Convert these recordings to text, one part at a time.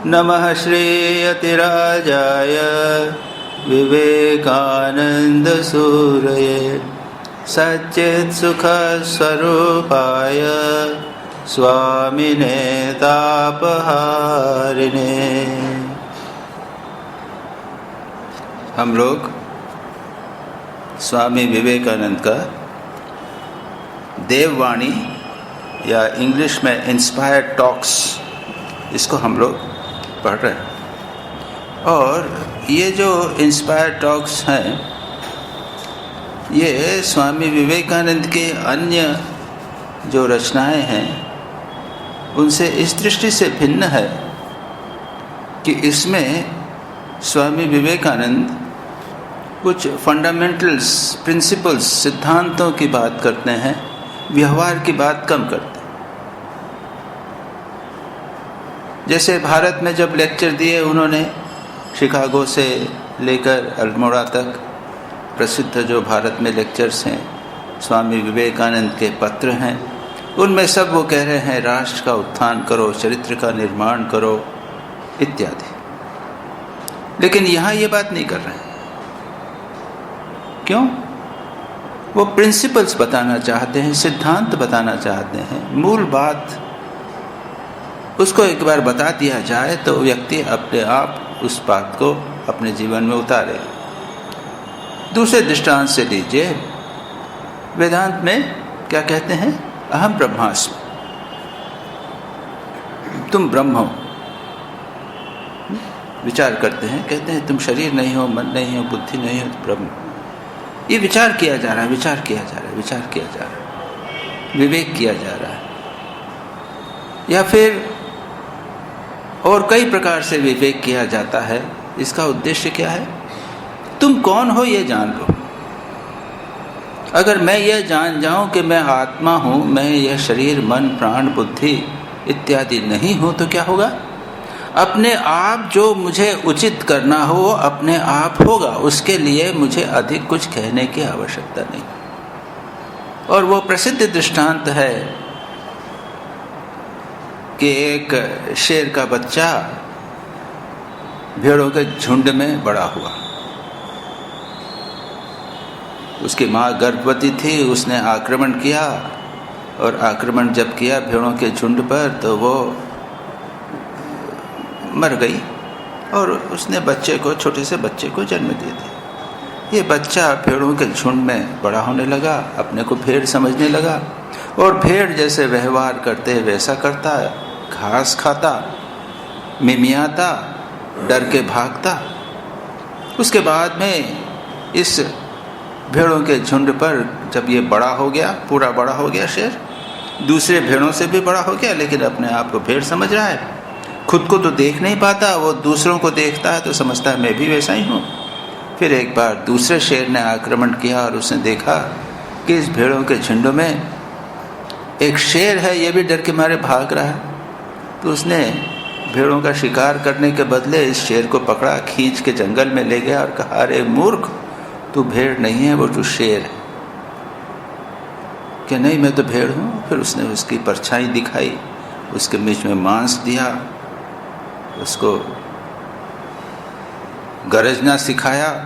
नमः श्रीयतिराजाय विवेकानन्दसूरये सच्चित्सुखस्वरूपाय स्वामिने तापहारिणे। हम लोग स्वामी विवेकानंद का देववाणी या इंग्लिश में इंस्पायर्ड टॉक्स, इसको हम लोग पढ़ रहे हैं। और ये जो इंस्पायर्ड टॉक्स हैं, ये स्वामी विवेकानंद के अन्य जो रचनाएं हैं उनसे इस दृष्टि से भिन्न है कि इसमें स्वामी विवेकानंद कुछ फंडामेंटल्स, प्रिंसिपल्स, सिद्धांतों की बात करते हैं, व्यवहार की बात कम करते हैं। जैसे भारत में जब लेक्चर दिए उन्होंने, शिकागो से लेकर अल्मोड़ा तक प्रसिद्ध जो भारत में लेक्चर्स हैं, स्वामी विवेकानंद के पत्र हैं, उनमें सब वो कह रहे हैं राष्ट्र का उत्थान करो, चरित्र का निर्माण करो इत्यादि। लेकिन यहाँ ये बात नहीं कर रहे हैं। क्यों? वो प्रिंसिपल्स बताना चाहते हैं, सिद्धांत बताना चाहते हैं, मूल बात उसको एक बार बता दिया जाए तो व्यक्ति अपने आप उस बात को अपने जीवन में उतारे। दूसरे दृष्टांत से लीजिए, वेदांत में क्या कहते हैं? अहम ब्रह्मास्मि, तुम ब्रह्म हो। विचार करते हैं, कहते हैं तुम शरीर नहीं हो, मन नहीं हो, बुद्धि नहीं हो, ब्रह्म। ये विचार किया जा रहा है, विचार किया जा रहा है, विचार किया जा रहा है, विवेक किया जा रहा है। या फिर और कई प्रकार से विवेक किया जाता है। इसका उद्देश्य क्या है? तुम कौन हो ये जान लो। अगर मैं यह जान जाऊं कि मैं आत्मा हूं, मैं यह शरीर, मन, प्राण, बुद्धि इत्यादि नहीं हूं, तो क्या होगा? अपने आप जो मुझे उचित करना हो वो अपने आप होगा। उसके लिए मुझे अधिक कुछ कहने की आवश्यकता नहीं। और वो प्रसिद्ध दृष्टांत है कि एक शेर का बच्चा भेड़ों के झुंड में बड़ा हुआ। उसकी माँ गर्भवती थी, उसने आक्रमण किया, और आक्रमण जब किया भेड़ों के झुंड पर तो वो मर गई और उसने बच्चे को, छोटे से बच्चे को जन्म दे दिया। ये बच्चा भेड़ों के झुंड में बड़ा होने लगा, अपने को भेड़ समझने लगा, और भेड़ जैसे व्यवहार करते वैसा करता, घास खाता, मिमियाता, डर के भागता। उसके बाद में इस भेड़ों के झुंड पर जब ये बड़ा हो गया, पूरा बड़ा हो गया शेर, दूसरे भेड़ों से भी बड़ा हो गया, लेकिन अपने आप को भेड़ समझ रहा है। खुद को तो देख नहीं पाता, वो दूसरों को देखता है तो समझता है मैं भी वैसा ही हूँ। फिर एक बार दूसरे शेर ने आक्रमण किया और उसने देखा कि इस भेड़ों के झुंड में एक शेर है, ये भी डर के मारे भाग रहा है। तो उसने भेड़ों का शिकार करने के बदले इस शेर को पकड़ा, खींच के जंगल में ले गया और कहा, अरे मूर्ख, तू भेड़ नहीं है, वो तू शेर है। कि नहीं, मैं तो भेड़ हूँ। फिर उसने उसकी परछाई दिखाई, उसके बीच में मांस दिया, उसको गरजना सिखाया।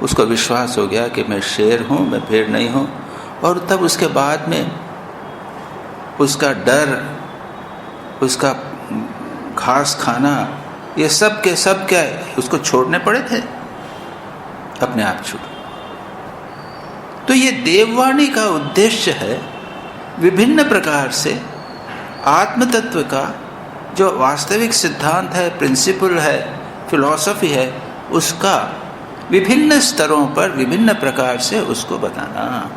उसको विश्वास हो गया कि मैं शेर हूँ, मैं भेड़ नहीं हूँ। और तब उसके बाद में उसका डर, उसका घास खाना, ये सब के सब क्या उसको छोड़ने पड़े थे, अपने आप छूट। तो ये देववाणी का उद्देश्य है विभिन्न प्रकार से आत्म तत्व का जो वास्तविक सिद्धांत है, प्रिंसिपल है, फिलॉसफी है, उसका विभिन्न स्तरों पर विभिन्न प्रकार से उसको बताना।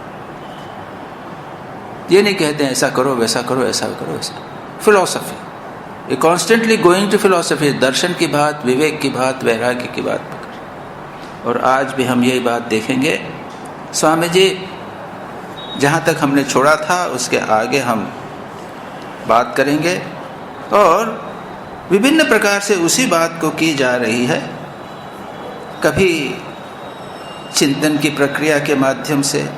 ये नहीं कहते हैं ऐसा करो, वैसा करो, ऐसा करो, ऐसा। फिलॉसफी, ये कॉन्स्टेंटली गोइंग टू फिलॉसफी, दर्शन की बात, विवेक की बात, वैराग्य की बात पकड़। और आज भी हम यही बात देखेंगे। स्वामी जी जहाँ तक हमने छोड़ा था उसके आगे हम बात करेंगे, और विभिन्न प्रकार से उसी बात को की जा रही है। कभी चिंतन की प्रक्रिया के माध्यम से,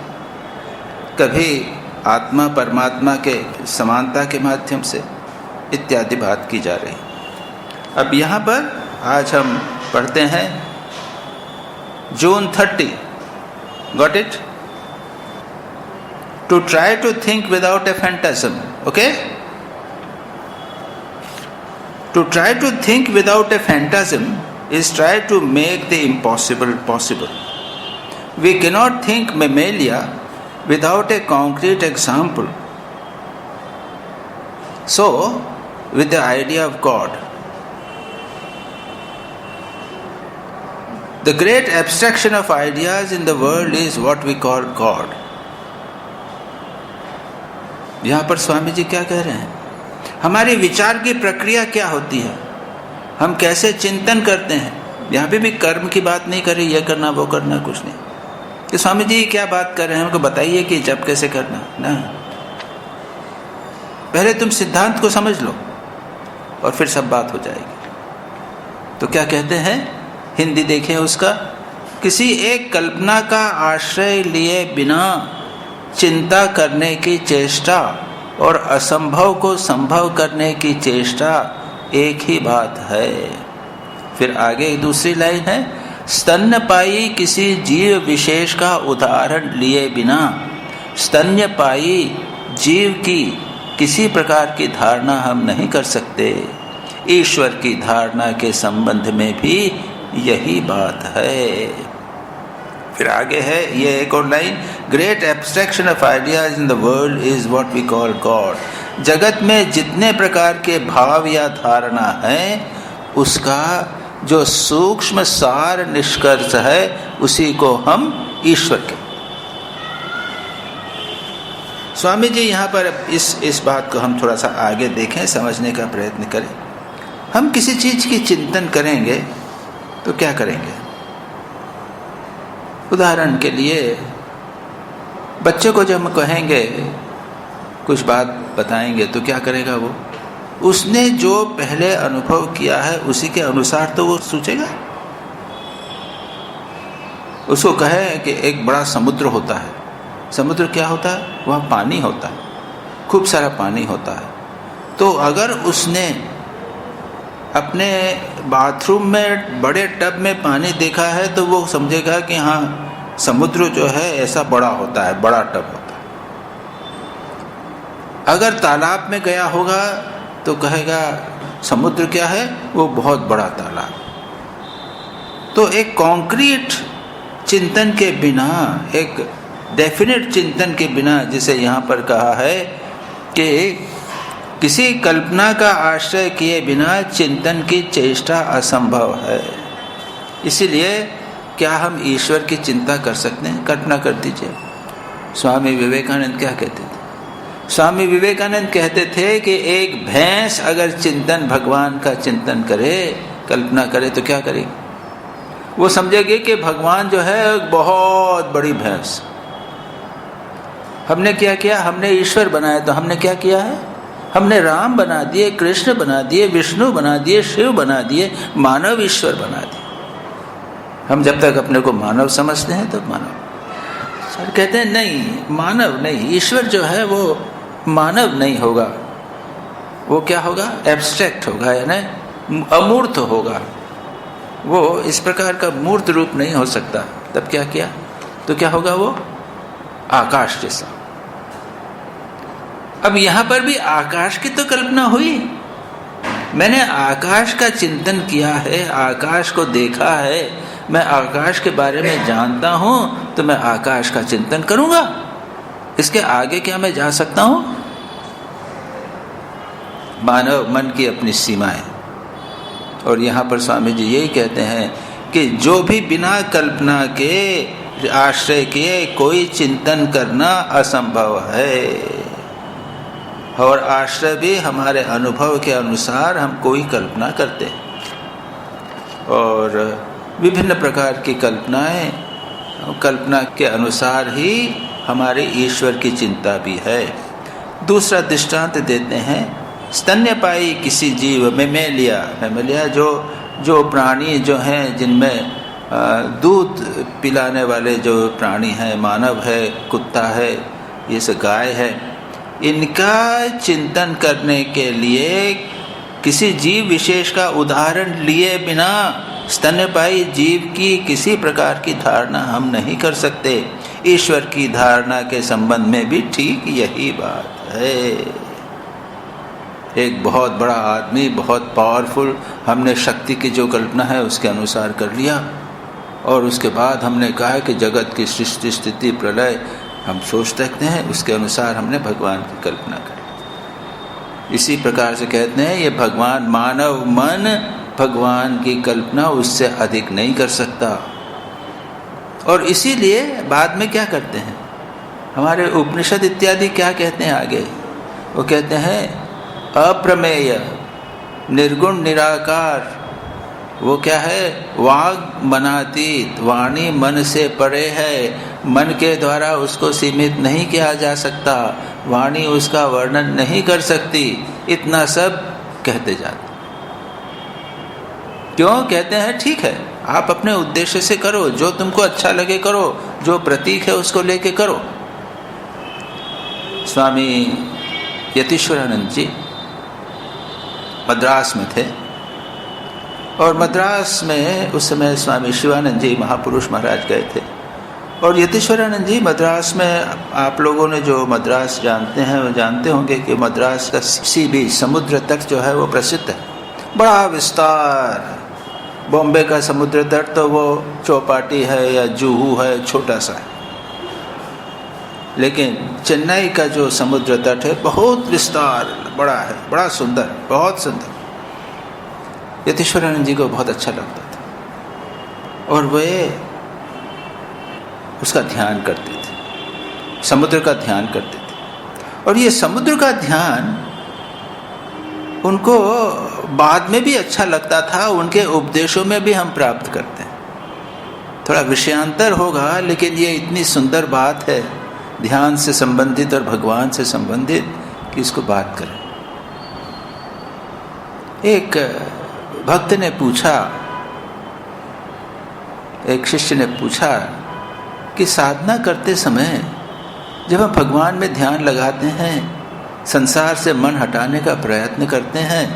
कभी आत्मा परमात्मा के समानता के माध्यम से इत्यादि बात की जा रही। अब यहाँ पर आज हम पढ़ते हैं June 30. Got it? To try to think without a phantasm. Okay? To try to think without a phantasm is try to make the impossible possible. We cannot think mammalia without a concrete example. So, with the idea of God, the great abstraction of ideas in the world is what we call God. यहाँ पर स्वामी जी क्या कह रहे हैं? हमारी विचार की प्रक्रिया क्या होती है, हम कैसे चिंतन करते हैं. यहाँ पे भी कर्म की बात नहीं कर रही, यह करना वो करना कुछ नहीं. कि स्वामी जी क्या बात कर रहे हैं, हमको बताइए कि जब कैसे करना ना. पहले तुम सिद्धांत को समझ लो और फिर सब बात हो जाएगी. तो क्या कहते हैं, हिंदी देखें उसका. किसी एक कल्पना का आश्रय लिए बिना चिंता करने की चेष्टा और असंभव को संभव करने की चेष्टा एक ही बात है. फिर आगे दूसरी लाइन है, स्तन्यपायी किसी जीव विशेष का उदाहरण लिए बिना स्तन्यपायी जीव की किसी प्रकार की धारणा हम नहीं कर सकते. ईश्वर की धारणा के संबंध में भी यही बात है. फिर आगे है ये एक और line, great abstraction of ideas in the world is what we call God. जगत में जितने प्रकार के भाव या धारणा है, उसका जो सूक्ष्म सार निष्कर्ष है, उसी को हम ईश्वर के. स्वामी जी यहाँ पर इस बात को हम थोड़ा सा आगे देखें, समझने का प्रयत्न करें. हम किसी चीज की चिंतन करेंगे तो क्या करेंगे? उदाहरण के लिए बच्चे को जब हम कहेंगे, कुछ बात बताएंगे, तो क्या करेगा वो? उसने जो पहले अनुभव किया है उसी के अनुसार तो वो सोचेगा. उसको कहे कि एक बड़ा समुद्र होता है. समुद्र क्या होता है? वहाँ पानी होता है, खूब सारा पानी होता है. तो अगर उसने अपने बाथरूम में बड़े टब में पानी देखा है तो वो समझेगा कि हाँ, समुद्र जो है ऐसा बड़ा होता है, बड़ा टब होता है. अगर तालाब में गया होगा तो कहेगा समुद्र क्या है? वो बहुत बड़ा तालाब. तो एक कॉन्क्रीट चिंतन के बिना, एक डेफिनेट चिंतन के बिना, जिसे यहाँ पर कहा है कि किसी कल्पना का आश्रय किए बिना चिंतन की चेष्टा असंभव है. इसीलिए क्या हम ईश्वर की चिंता कर सकते हैं? कल्पना कर दीजिए. स्वामी विवेकानंद क्या कहते थे? स्वामी विवेकानंद कहते थे कि एक भैंस अगर चिंतन, भगवान का चिंतन करे, कल्पना करे, तो क्या करेगी? वो समझेगी कि भगवान जो है एक बहुत बड़ी भैंस. हमने क्या किया? हमने ईश्वर बनाया. तो हमने क्या किया है? हमने राम बना दिए, कृष्ण बना दिए, विष्णु बना दिए, शिव बना दिए, मानव ईश्वर बना दिए. हम जब तक अपने को मानव समझते हैं तो मानव. सर कहते हैं नहीं, मानव नहीं, ईश्वर जो है वो मानव नहीं होगा. वो क्या होगा? एब्स्ट्रैक्ट होगा, यानी अमूर्त होगा. वो इस प्रकार का मूर्त रूप नहीं हो सकता. तब क्या किया? तो क्या होगा? वो आकाश जैसा. अब यहाँ पर भी आकाश की तो कल्पना हुई. मैंने आकाश का चिंतन किया है, आकाश को देखा है, मैं आकाश के बारे में जानता हूँ, तो मैं आकाश का चिंतन करूँगा. इसके आगे क्या मैं जा सकता हूँ? मानव मन की अपनी सीमाएं. और यहाँ पर स्वामी जी यही कहते हैं कि जो भी बिना कल्पना के आश्रय किए कोई चिंतन करना असंभव है. और आश्रय भी हमारे अनुभव के अनुसार हम कोई कल्पना करते हैं. और विभिन्न प्रकार की कल्पनाएं, कल्पना के अनुसार ही हमारे ईश्वर की चिंता भी है. दूसरा दृष्टांत देते हैं, स्तन्यपायी किसी जीव, मेमेलिया जो प्राणी जो हैं, जिनमें दूध पिलाने वाले जो प्राणी हैं, मानव है, कुत्ता है, ये सब गाय है, इनका चिंतन करने के लिए किसी जीव विशेष का उदाहरण लिए बिना स्तन्यपायी जीव की किसी प्रकार की धारणा हम नहीं कर सकते। ईश्वर की धारणा के संबंध में भी ठीक यही बात है। एक बहुत बड़ा आदमी, बहुत पावरफुल, हमने शक्ति की जो कल्पना है उसके अनुसार कर लिया, और उसके बाद हमने कहा कि जगत की सृष्टि स्थिति प्रलय हम सोच सकते हैं, उसके अनुसार हमने भगवान की कल्पना करी। इसी प्रकार से कहते हैं ये भगवान, मानव मन भगवान की कल्पना उससे अधिक नहीं कर सकता। और इसीलिए बाद में क्या करते हैं हमारे उपनिषद इत्यादि, क्या कहते हैं आगे? वो कहते हैं अप्रमेय निर्गुण निराकार, वो क्या है? वाग मनातीत, वाणी मन से परे है, मन के द्वारा उसको सीमित नहीं किया जा सकता, वाणी उसका वर्णन नहीं कर सकती। इतना सब कहते जाते। क्यों कहते हैं? ठीक है, आप अपने उद्देश्य से करो, जो तुमको अच्छा लगे करो, जो प्रतीक है उसको लेके करो। स्वामी यतीश्वरानंद जी मद्रास में थे, और मद्रास में उस समय स्वामी शिवानंद जी महापुरुष महाराज गए थे। और यतीश्वरानंद जी मद्रास में, आप लोगों ने जो मद्रास जानते हैं वो जानते होंगे कि मद्रास का सी बीच, समुद्र तट जो है वो प्रसिद्ध है, बड़ा विस्तार। बॉम्बे का समुद्र तट तो वो चौपाटी है या जुहू है, छोटा सा है, लेकिन चेन्नई का जो समुद्र तट है बहुत विस्तार, बड़ा है, बड़ा सुंदर, बहुत सुंदर। यतीश्वरानंद जी को बहुत अच्छा लगता था और वे उसका ध्यान करते थे, समुद्र का ध्यान करते थे। और ये समुद्र का ध्यान उनको बाद में भी अच्छा लगता था, उनके उपदेशों में भी हम प्राप्त करते हैं। थोड़ा विषयांतर होगा, लेकिन ये इतनी सुंदर बात है ध्यान से संबंधित और भगवान से संबंधित कि इसको बात करें। एक भक्त ने पूछा, एक शिष्य ने पूछा कि साधना करते समय जब हम भगवान में ध्यान लगाते हैं, संसार से मन हटाने का प्रयत्न करते हैं,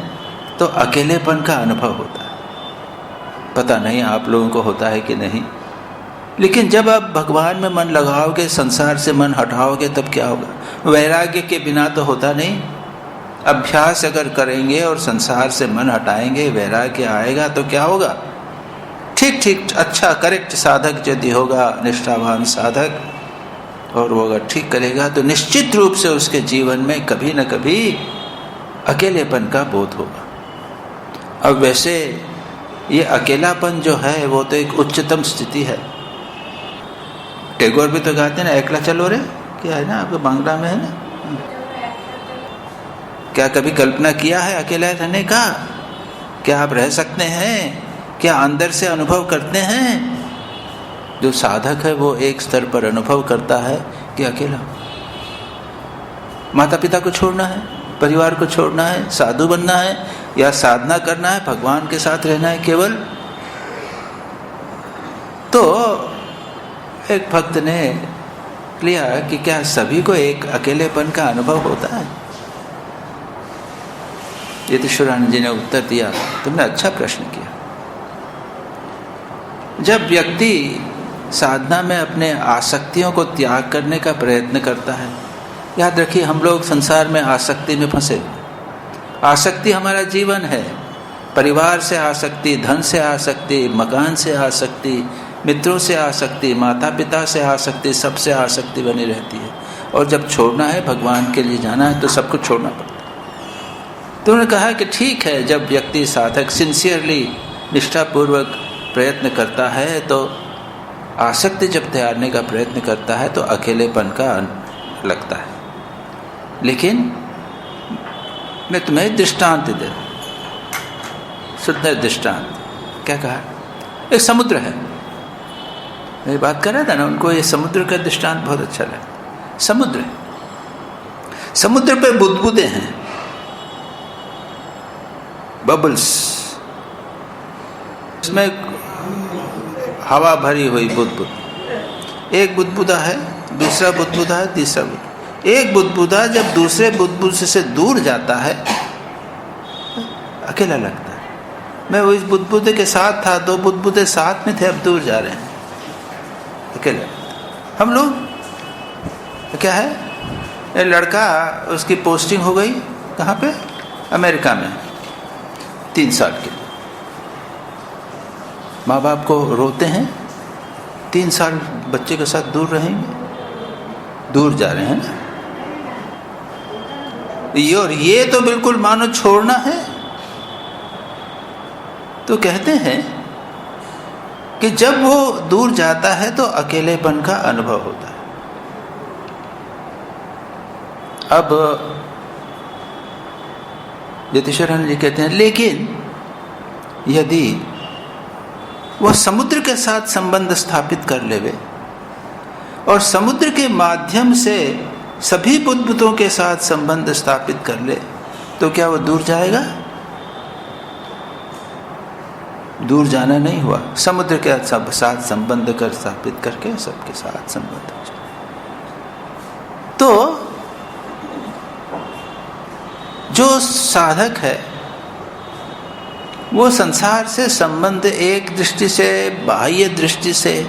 तो अकेलेपन का अनुभव होता है। पता नहीं आप लोगों को होता है कि नहीं, लेकिन जब आप भगवान में मन लगाओगे, संसार से मन हटाओगे, तब क्या होगा? वैराग्य के बिना तो होता नहीं। अभ्यास अगर करेंगे और संसार से मन हटाएंगे, वैराग्य आएगा, तो क्या होगा? ठीक ठीक अच्छा करेक्ट साधक यदि होगा, निष्ठावान साधक, और वो अगर ठीक करेगा तो निश्चित रूप से उसके जीवन में कभी न कभी अकेलेपन का बोध होगा। अब वैसे ये अकेलापन जो है वो तो एक उच्चतम स्थिति है। टैगोर भी तो गाते हैं ना, एकला चलो रे, क्या है ना आपके बांग्ला में है ना। क्या कभी कल्पना किया है अकेला रहने का? क्या आप रह सकते हैं? क्या अंदर से अनुभव करते हैं? जो साधक है वो एक स्तर पर अनुभव करता है कि अकेला, माता पिता को छोड़ना है, परिवार को छोड़ना है, साधु बनना है या साधना करना है, भगवान के साथ रहना है केवल। तो एक भक्त ने लिया कि क्या सभी को एक अकेलेपन का अनुभव होता है? यतीश्वरानंद जी ने उत्तर दिया, तुमने अच्छा प्रश्न किया। जब व्यक्ति साधना में अपने आसक्तियों को त्याग करने का प्रयत्न करता है, याद रखिए हम लोग संसार में आसक्ति में फंसे। आसक्ति हमारा जीवन है, परिवार से आसक्ति, धन से आसक्ति, मकान से आसक्ति, मित्रों से आसक्ति, माता पिता से आसक्ति, सबसे आसक्ति बनी रहती है। और जब छोड़ना है, भगवान के लिए जाना है, तो सब कुछ छोड़ना पड़ता है। तो उन्होंने कहा कि ठीक है, जब व्यक्ति साधक सिंसियरली निष्ठापूर्वक प्रयत्न करता है, तो आसक्ति जब त्यागने का प्रयत्न करता है तो अकेलेपन का लगता है। लेकिन मैं तुम्हें दृष्टांत दे रहा हूं, सुंदर दृष्टांत। क्या कहा? एक समुद्र है, मैं बात कर रहा था ना, उनको ये समुद्र का दृष्टांत बहुत अच्छा लगा। समुद्र है, समुद्र पे बुदबुदे हैं, बबल्स, इसमें हवा भरी हुई बुदबुद। एक बुदबुदा है, दूसरा बुदबुदा है, तीसरा बुदबुदा। एक बुदबुदा जब दूसरे बुदबुद से दूर जाता है अकेला लगता है। मैं वो इस बुदबुदे के साथ था, 2 बुदबुदे साथ में थे, अब दूर जा रहे हैं, अकेला लगता है। हम लोग क्या है, ये लड़का उसकी पोस्टिंग हो गई कहाँ पे, अमेरिका में 3 साल के लिए। माँ बाप को रोते हैं, 3 साल बच्चे के साथ दूर रहेंगे, दूर जा रहे हैं ना। ये तो बिल्कुल मानो छोड़ना है। तो कहते हैं कि जब वो दूर जाता है तो अकेलेपन का अनुभव होता है। अब यतीश्वरानंद जी कहते हैं, लेकिन यदि वह समुद्र के साथ संबंध स्थापित कर लेवे और समुद्र के माध्यम से सभी बुद्बुदों के साथ संबंध स्थापित कर ले, तो क्या वो दूर जाएगा? दूर जाना नहीं हुआ, समुद्र के साथ संबंध कर स्थापित करके सबके साथ संबंध हो जाए। तो जो साधक है वो संसार से संबंध एक दृष्टि से, बाह्य दृष्टि से,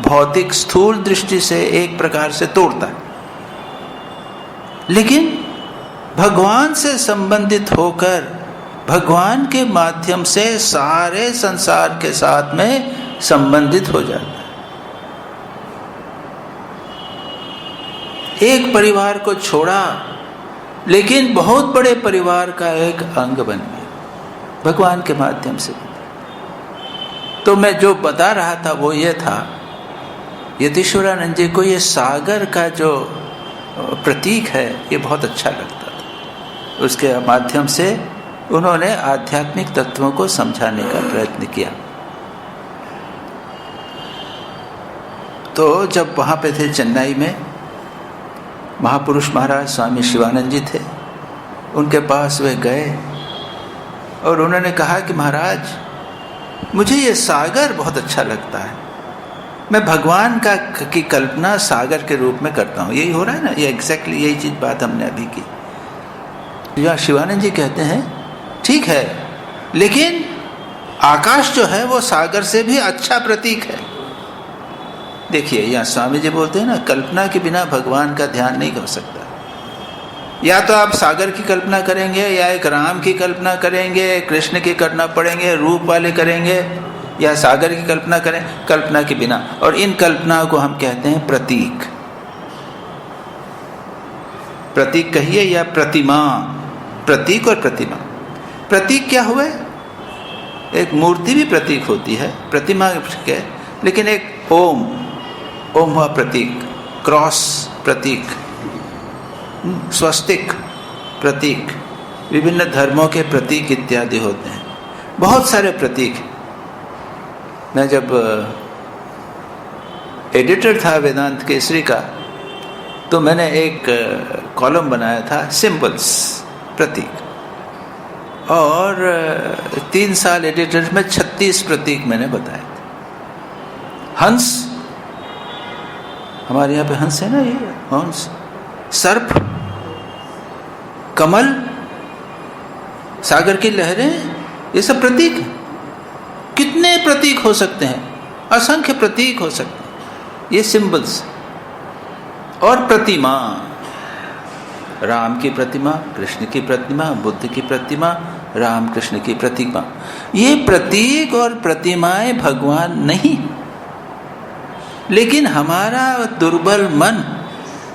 भौतिक स्थूल दृष्टि से एक प्रकार से तोड़ता है, लेकिन भगवान से संबंधित होकर भगवान के माध्यम से सारे संसार के साथ में संबंधित हो जाता है। एक परिवार को छोड़ा लेकिन बहुत बड़े परिवार का एक अंग बन गया भगवान के माध्यम से। तो मैं जो बता रहा था वो ये था, यतीश्वरानंद जी को ये सागर का जो प्रतीक है ये बहुत अच्छा लगता था। उसके माध्यम से उन्होंने आध्यात्मिक तत्वों को समझाने का प्रयत्न किया। तो जब वहाँ पे थे चेन्नई में, महापुरुष महाराज स्वामी शिवानंद जी थे, उनके पास वे गए और उन्होंने कहा कि महाराज मुझे ये सागर बहुत अच्छा लगता है, मैं भगवान की कल्पना सागर के रूप में करता हूँ। यही हो रहा है ना, ये एग्जैक्टली यही चीज़ बात हमने अभी की। या शिवानंद जी कहते हैं ठीक है, लेकिन आकाश जो है वो सागर से भी अच्छा प्रतीक है। देखिए यहाँ स्वामी जी बोलते हैं ना, कल्पना के बिना भगवान का ध्यान नहीं हो सकता। या तो आप सागर की कल्पना करेंगे, या एक राम की कल्पना करेंगे, कृष्ण की करना पड़ेंगे, रूप वाले करेंगे, या सागर की कल्पना करें, कल्पना के बिना। और इन कल्पनाओं को हम कहते हैं प्रतीक। प्रतीक कहिए या प्रतिमा, प्रतीक और प्रतिमा। प्रतीक क्या हुए? एक मूर्ति भी प्रतीक होती है, प्रतिमा के, लेकिन एक ओम हुआ प्रतीक, क्रॉस प्रतीक, स्वस्तिक प्रतीक, विभिन्न धर्मों के प्रतीक इत्यादि होते हैं, बहुत सारे प्रतीक। मैं जब एडिटर था वेदांत केसरी का, तो मैंने एक कॉलम बनाया था सिंबल्स, प्रतीक, और 3 साल एडिटर में 36 प्रतीक मैंने बताए थे। हंस, हमारे यहाँ पे हंस है ना, ये हंस, सर्प, कमल, सागर की लहरें, ये सब प्रतीक हैं। कितने प्रतीक हो सकते हैं, असंख्य प्रतीक हो सकते हैं, ये सिंबल्स। और प्रतिमा, राम की प्रतिमा, कृष्ण की प्रतिमा, बुद्ध की प्रतिमा, राम कृष्ण की प्रतिमा, ये प्रतीक और प्रतिमाएं भगवान नहीं, लेकिन हमारा दुर्बल मन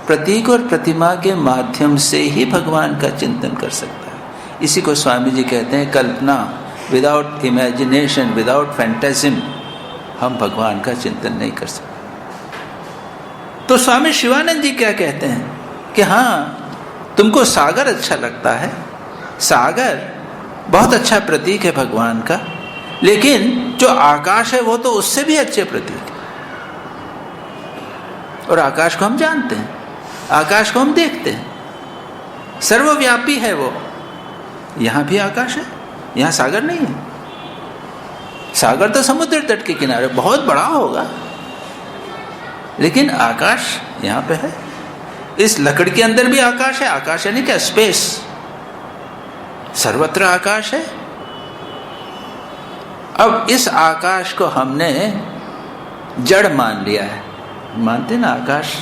प्रतीक और प्रतिमा के माध्यम से ही भगवान का चिंतन कर सकता है। इसी को स्वामी जी कहते हैं कल्पना, विदाउट इमेजिनेशन, विदाउट फैंटेसिम हम भगवान का चिंतन नहीं कर सकते। तो स्वामी शिवानंद जी क्या कहते हैं कि हाँ, तुमको सागर अच्छा लगता है, सागर बहुत अच्छा प्रतीक है भगवान का, लेकिन जो आकाश है वो तो उससे भी अच्छे प्रतीक है। और आकाश को हम जानते हैं, आकाश को हम देखते हैं, सर्वव्यापी है वो। यहाँ भी आकाश है, यहाँ सागर नहीं है। सागर तो समुद्र तट के किनारे बहुत बड़ा होगा, लेकिन आकाश यहाँ पे है। इस लकड़ी के अंदर भी आकाश है। आकाश यानी क्या? स्पेस। सर्वत्र आकाश है, अब इस आकाश को हमने जड़ मान लिया है। मानते ना, आकाश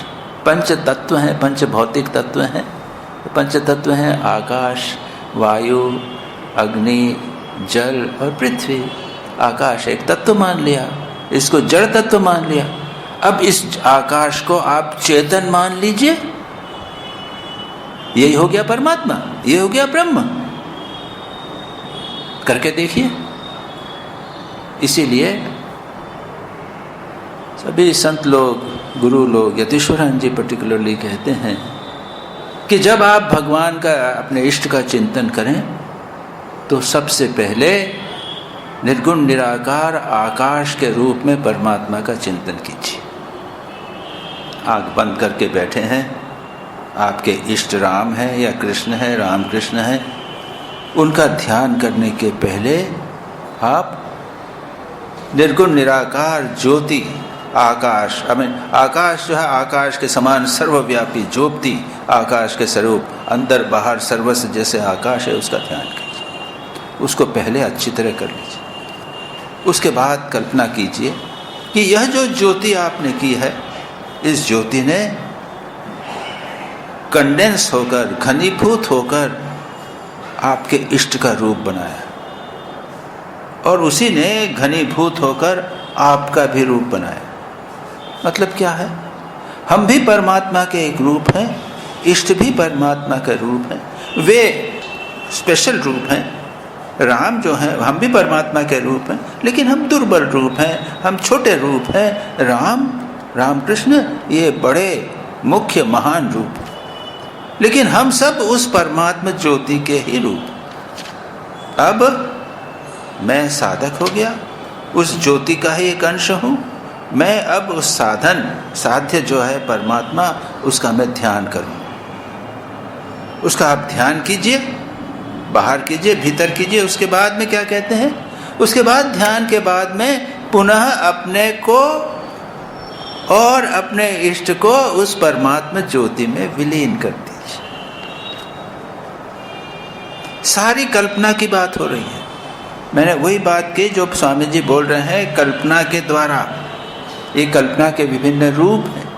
पंच तत्व हैं, पंच भौतिक तत्व हैं। पंच तत्व हैं आकाश, वायु, अग्नि, जल और पृथ्वी। आकाश एक तत्व मान लिया, इसको जड़ तत्व मान लिया। अब इस आकाश को आप चेतन मान लीजिए, यही हो गया परमात्मा, ये हो गया ब्रह्म। करके देखिए। इसीलिए सभी संत लोग, गुरु लोग, यतीश्वरानंद जी पर्टिकुलरली कहते हैं कि जब आप भगवान का, अपने इष्ट का चिंतन करें तो सबसे पहले निर्गुण निराकार आकाश के रूप में परमात्मा का चिंतन कीजिए। आँख बंद करके बैठे हैं, आपके इष्ट राम है या कृष्ण है, राम कृष्ण है, उनका ध्यान करने के पहले आप निर्गुण निराकार ज्योति आकाश, आकाश जो है आकाश के समान सर्वव्यापी ज्योति, आकाश के स्वरूप अंदर बाहर सर्वस्व जैसे आकाश है, उसका ध्यान कीजिए। उसको पहले अच्छी तरह कर लीजिए। उसके बाद कल्पना कीजिए कि यह जो ज्योति आपने की है, इस ज्योति ने कंडेंस होकर, घनीभूत होकर आपके इष्ट का रूप बनाया और उसी ने घनीभूत होकर आपका भी रूप बनाया। मतलब क्या है? हम भी परमात्मा के एक रूप हैं, इष्ट भी परमात्मा का रूप है। वे स्पेशल रूप हैं। राम जो है, हम भी परमात्मा के रूप हैं, लेकिन हम दुर्बल रूप हैं, हम छोटे रूप हैं। राम कृष्ण ये बड़े मुख्य महान रूप, लेकिन हम सब उस परमात्मा ज्योति के ही रूप। अब मैं साधक हो गया, उस ज्योति का ही एक अंश हूँ। मैं अब उस साध्य जो है परमात्मा, उसका मैं ध्यान करूँ। उसका आप ध्यान कीजिए, बाहर कीजिए, भीतर कीजिए। उसके बाद में क्या कहते हैं? उसके बाद ध्यान के बाद में पुनः अपने को और अपने इष्ट को उस परमात्मा ज्योति में विलीन कर दीजिए। सारी कल्पना की बात हो रही है। मैंने वही बात की जो स्वामी जी बोल रहे हैं, कल्पना के द्वारा। ये कल्पना के विभिन्न रूप हैं।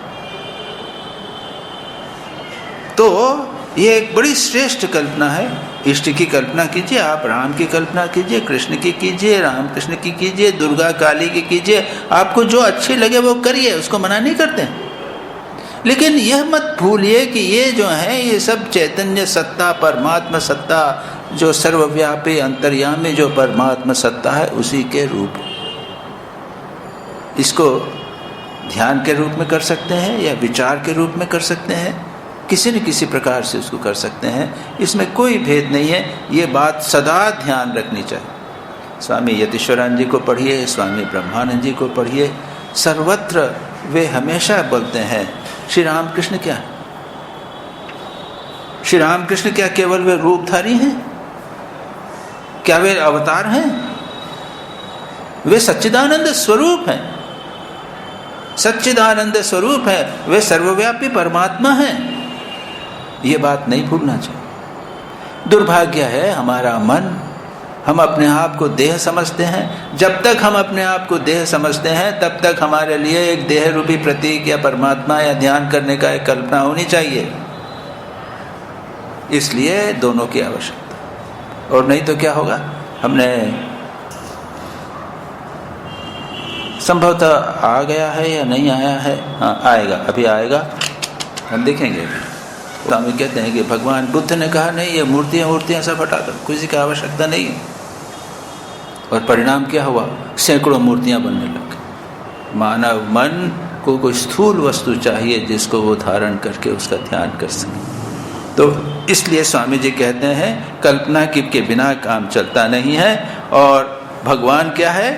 तो ये एक बड़ी श्रेष्ठ कल्पना है। इष्ट की कल्पना कीजिए, आप राम की कल्पना कीजिए, कृष्ण की कीजिए, राम कृष्ण की कीजिए, दुर्गा काली की कीजिए। आपको जो अच्छे लगे वो करिए, उसको मना नहीं करते हैं। लेकिन यह मत भूलिए कि ये जो है, ये सब चैतन्य सत्ता, परमात्मा सत्ता, जो सर्वव्यापी अंतर्यामी जो परमात्मा सत्ता है, उसी के रूप। इसको ध्यान के रूप में कर सकते हैं या विचार के रूप में कर सकते हैं, किसी न किसी प्रकार से उसको कर सकते हैं। इसमें कोई भेद नहीं है। ये बात सदा ध्यान रखनी चाहिए। स्वामी यतीश्वरानंद जी को पढ़िए, स्वामी ब्रह्मानंद जी को पढ़िए, सर्वत्र वे हमेशा बोलते हैं श्री रामकृष्ण क्या? श्री रामकृष्ण क्या केवल वे रूपधारी हैं? क्या वे अवतार हैं? वे सच्चिदानंद स्वरूप हैं, सच्चिदानंद स्वरूप है। वे सर्वव्यापी परमात्मा हैं। ये बात नहीं भूलना चाहिए। दुर्भाग्य है हमारा मन, हम अपने आप को देह समझते हैं। जब तक हम अपने आप को देह समझते हैं, तब तक हमारे लिए एक देह रूपी प्रतीक या परमात्मा या ध्यान करने का एक कल्पना होनी चाहिए। इसलिए दोनों की आवश्यकता। और नहीं तो क्या होगा? हमने संभवतः आ गया है या नहीं आया है? हाँ, आएगा, अभी आएगा, हम देखेंगे। स्वामी कहते हैं कि भगवान बुद्ध ने कहा नहीं, ये मूर्तियाँ सब हटा दो, किसी की आवश्यकता नहीं है। और परिणाम क्या हुआ? सैकड़ों मूर्तियाँ बनने लग गई। मानव मन को कोई स्थूल वस्तु चाहिए जिसको वो धारण करके उसका ध्यान कर सके। तो इसलिए स्वामी जी कहते हैं कल्पना के बिना काम चलता नहीं है। और भगवान क्या है?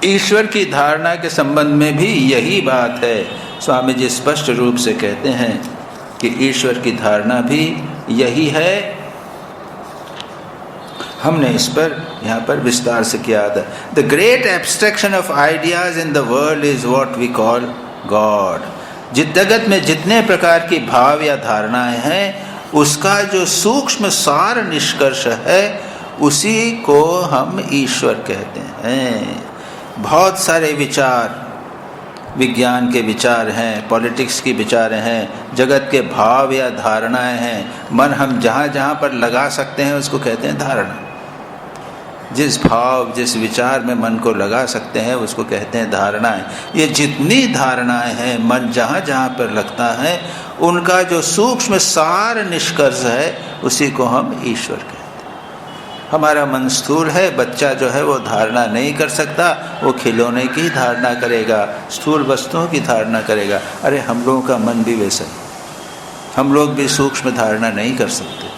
ईश्वर की धारणा के संबंध में भी यही बात है। स्वामी जी स्पष्ट रूप से कहते हैं कि ईश्वर की धारणा भी यही है। हमने इस पर यहाँ पर विस्तार से किया था। The great abstraction of ideas in the world is what we call God. जगत में जितने प्रकार की भाव या धारणाएं हैं, उसका जो सूक्ष्म सार निष्कर्ष है, उसी को हम ईश्वर कहते हैं। बहुत सारे विचार, विज्ञान के विचार हैं, पॉलिटिक्स की विचार हैं, जगत के भाव या धारणाएं हैं। मन हम जहाँ जहाँ पर लगा सकते हैं उसको कहते हैं धारणा। जिस भाव, जिस विचार में मन को लगा सकते हैं उसको कहते हैं धारणाएं। ये जितनी धारणाएं हैं, मन जहाँ जहाँ पर लगता है, उनका जो सूक्ष्म सार निष्कर्ष है उसी को हम ईश्वर कहते हैं। हमारा मन स्थूल है, बच्चा जो है वो धारणा नहीं कर सकता, वो खिलौने की धारणा करेगा, स्थूल वस्तुओं की धारणा करेगा। अरे हम लोगों का मन भी वैसा ही, हम लोग भी सूक्ष्म धारणा नहीं कर सकते।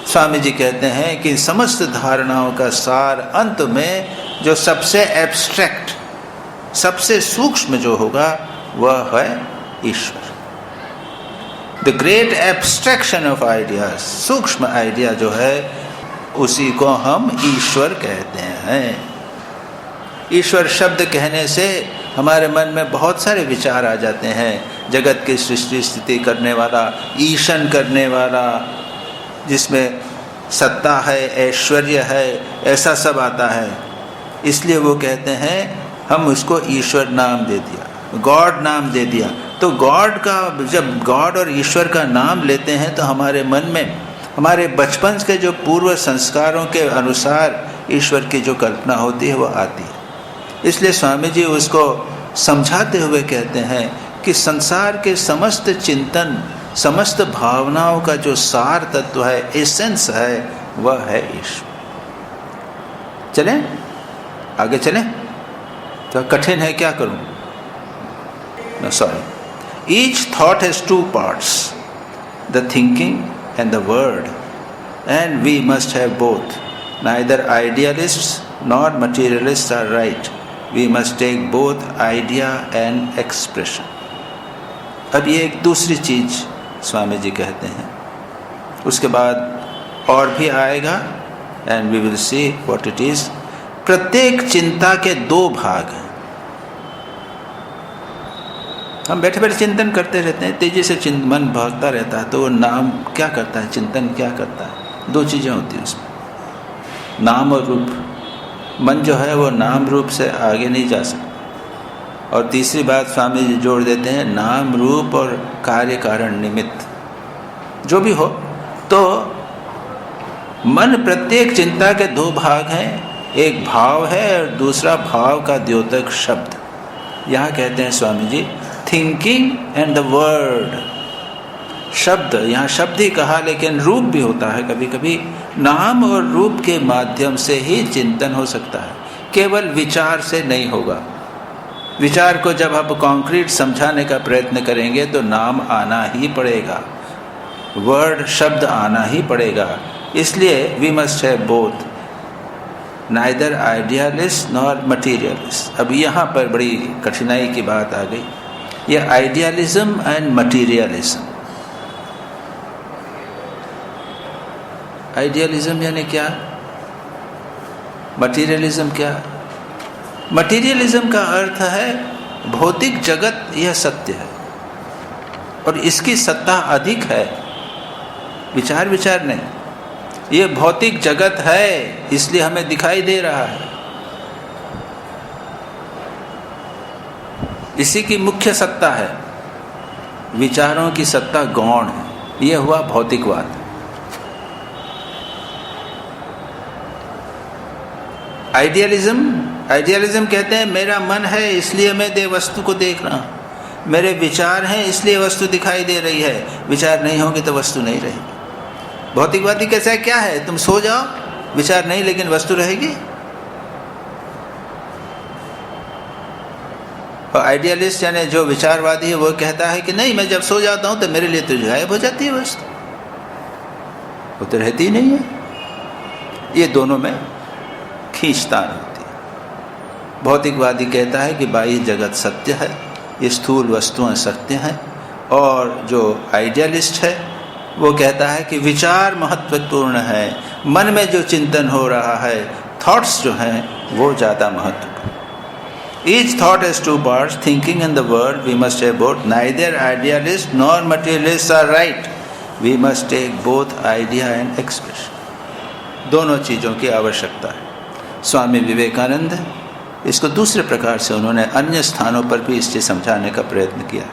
स्वामी जी कहते हैं कि समस्त धारणाओं का सार अंत में जो सबसे एब्स्ट्रैक्ट, सबसे सूक्ष्म जो होगा वह है ईश्वर। The great abstraction of ideas, सूक्ष्म आइडिया जो है उसी को हम ईश्वर कहते हैं। ईश्वर शब्द कहने से हमारे मन में बहुत सारे विचार आ जाते हैं। जगत की सृष्टि स्थिति करने वाला, ईशन करने वाला, जिसमें सत्ता है, ऐश्वर्य है, ऐसा सब आता है। इसलिए वो कहते हैं हम उसको ईश्वर नाम दे दिया, गॉड नाम दे दिया। तो गॉड का, जब गॉड और ईश्वर का नाम लेते हैं तो हमारे मन में हमारे बचपन के जो पूर्व संस्कारों के अनुसार ईश्वर की जो कल्पना होती है वो आती है। इसलिए स्वामी जी उसको समझाते हुए कहते हैं कि संसार के समस्त चिंतन, समस्त भावनाओं का जो सार तत्व है, एसेंस है, वह है ईश्वर। चलें आगे चलें? तो कठिन है, क्या करूं? No, sorry. Each thought has two parts, the thinking and the word, and we must have both. Neither idealists nor materialists are right. We must take both idea and expression. अब ये एक दूसरी चीज स्वामी जी कहते हैं, उसके बाद और भी आएगा, and we will see what it is. प्रत्येक चिंता के दो भाग हैं। हम बैठे बैठे चिंतन करते रहते हैं, तेजी से मन भागता रहता है, तो वो नाम क्या करता है, चिंतन क्या करता है? दो चीज़ें होती हैं उसमें, नाम और रूप। मन जो है वो नाम रूप से आगे नहीं जा सकता। और तीसरी बात स्वामी जी जोड़ देते हैं, नाम रूप और कार्य कारण निमित्त जो भी हो। तो मन, प्रत्येक चिंता के दो भाग हैं, एक भाव है और दूसरा भाव का द्योतक शब्द। यहाँ कहते हैं Swami ji thinking and the word. शब्द, यहाँ शब्द ही कहा, लेकिन रूप भी होता है कभी कभी। नाम और रूप के माध्यम से ही चिंतन हो सकता है, केवल विचार से नहीं होगा। विचार को जब आप कॉन्क्रीट समझाने का प्रयत्न करेंगे तो नाम आना ही पड़ेगा, वर्ड, शब्द आना ही पड़ेगा। इसलिए we must have both, neither idealist nor materialist. अब यहाँ पर बड़ी कठिनाई की बात आ गई, ये आइडियलिज्म एंड मटीरियलिज्म। आइडियलिज्म यानी क्या, मटीरियलिज्म क्या? मटीरियलिज्म का अर्थ है भौतिक जगत यह सत्य है और इसकी सत्ता अधिक है, विचार विचार नहीं। ये भौतिक जगत है इसलिए हमें दिखाई दे रहा है, इसी की मुख्य सत्ता है। विचारों की सत्ता गौण है, यह हुआ भौतिकवाद। आइडियलिज्म कहते हैं मेरा मन है इसलिए मैं वस्तु को देख रहा हूँ, मेरे विचार हैं इसलिए वस्तु दिखाई दे रही है। विचार नहीं होंगे तो वस्तु नहीं रहेगी। भौतिकवादी कैसा है, क्या है, तुम सो जाओ, विचार नहीं लेकिन वस्तु रहेगी। और आइडियलिस्ट यानी जो विचारवादी है वो कहता है कि नहीं, मैं जब सो जाता हूँ तो मेरे लिए तो गायब हो जाती है वस्तु, वो तो रहती ही नहीं है। ये दोनों में खींचतान होती है। भौतिकवादी कहता है कि बाह्य जगत सत्य है, ये स्थूल वस्तुएं सत्य हैं, और जो आइडियलिस्ट है वो कहता है कि विचार महत्वपूर्ण है, मन में जो चिंतन हो रहा है, थॉट्स जो हैं वो ज़्यादा महत्वपूर्ण। Each thought has two parts, thinking and the word. We must have both. Neither idealists nor materialists are right. We must take both idea and expression. दोनों चीज़ों की आवश्यकता है। स्वामी विवेकानंद इसको दूसरे प्रकार से उन्होंने अन्य स्थानों पर भी इस चीज़ समझाने का प्रयत्न किया।